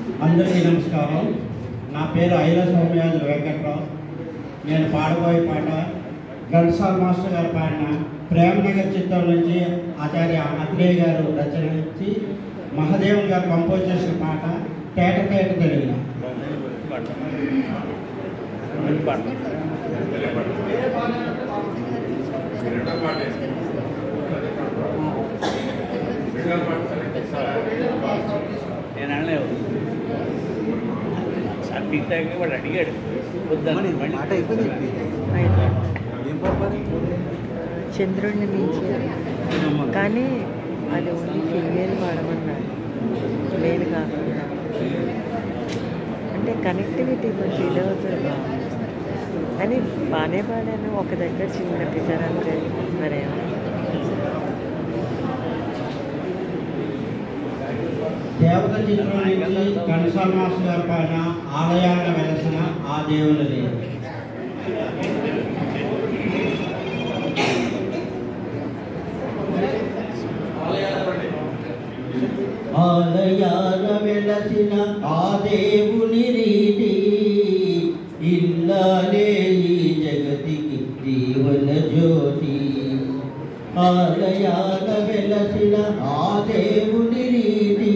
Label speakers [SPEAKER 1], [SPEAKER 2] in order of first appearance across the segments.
[SPEAKER 1] అందరికీ నమస్కారం. నా పేరు ఐల సౌమ్యాజుల వెంకట్రావు. నేను పాడబోయే పాట ఘంటసాల మాస్టర్ గారు పాడిన ప్రేమనగర్ చిత్రం నుంచి ఆచార్య అఖిలయ్య గారు రచనించి మహాదేవన్ గారు కంపోజ్ చేసిన పాట తేట తేట తెలుగున.
[SPEAKER 2] నేను అనలేవు సార్ టీక్ వాడు అడిగాడు వద్దని
[SPEAKER 3] మాట అయిపోయింది.
[SPEAKER 4] చంద్రుడిని మించి కానీ అది ఓన్లీ ఫిమేల్ వాడమన్నారు, మేల్ కాకుండా. అంటే కనెక్టివిటీ కొంచెం ఫీల్ అవుతుంది కానీ బాగానే పాడాను. ఒక దగ్గర చిన్న పిసరంటే మరేమో.
[SPEAKER 1] దేవత చిత్రం నుంచి ఘంటసాల మాస్టర్ గారు పాడిన ఆలయాల వెలసిన ఆ దేవులది. ఆలయాల వెలసిన ఆ దేవుని రీతి ఇల్లాలే ఈ జగతికి జీవన జ్యోతి. ఆలయాల వెలసిన ఆ దేవుని రీతి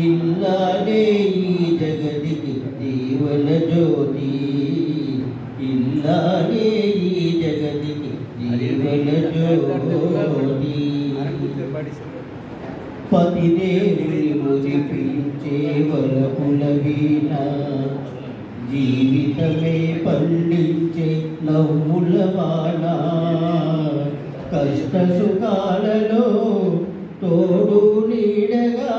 [SPEAKER 1] ఇల్లాలే ఈ జగతికి జీవన జ్యోతి. ఇల్లాలే ఈ జగతికి జీవన జ్యోతి. పతిదేవుని మురిపించే వరపుల వీణ జీవితమే పండించే నవ్వుల వాన. కష్ట సుఖాలలో తోడు నీడగా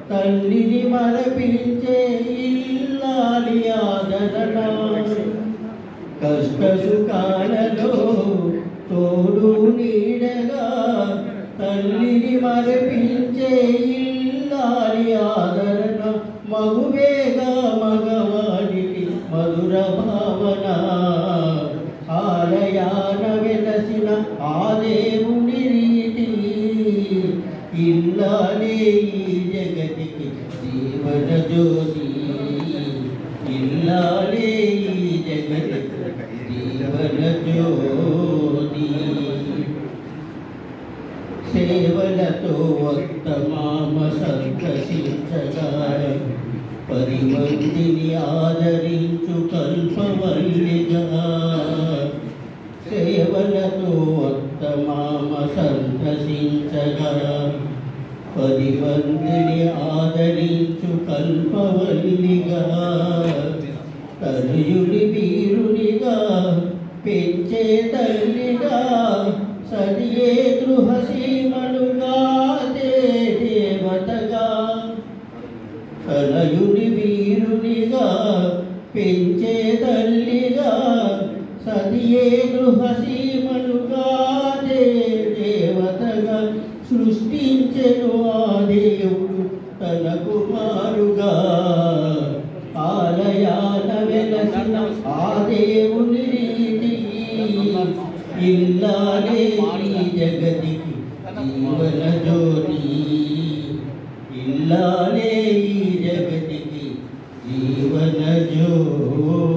[SPEAKER 1] తల్లిని మరపించే ఇల్లాలి ఆదరణ. కష్ట సుఖాలలో తోడు నీడగా తల్లిని మరపించే ఇల్లాలి ఆదరణ. మగువేగా మగవాడికి మధుర భావన. ఆలయాన వెలసిన ఆ దేవుని రీతి ఇల్లాలే ఈ జగతికి జీవన జ్యోతి. ఇల్లాలే ఈ జగతికి జీవన జ్యోతి. సేవలతో వత్తమామ సంతసించగా 10 మందిని ఆదరించు కల్పవల్లిగా. సేవలతో వత్తమామ సంతసించగా 10 మందిని ఆదరించు కల్పవల్లిగా. తనయుడి వీరునిగా పెంచే తల్లిగా సదియే గృహసీమనుగా దేవతగా. తనయుడి వీరునిగా పెంచే తల్లిగా సదియే గృహసీమనుగా దేవతగా. సృష్టించెను ఆ దేవుడు తన కుమారుగా. ఆలయాల వెలసిన ఆ దేవుని రీతి ఇల్లాలే ఈ జగతికి జీవన జ్యోతి. ఇల్లాలే ఈ జగతికి జీవన జ్యోతి.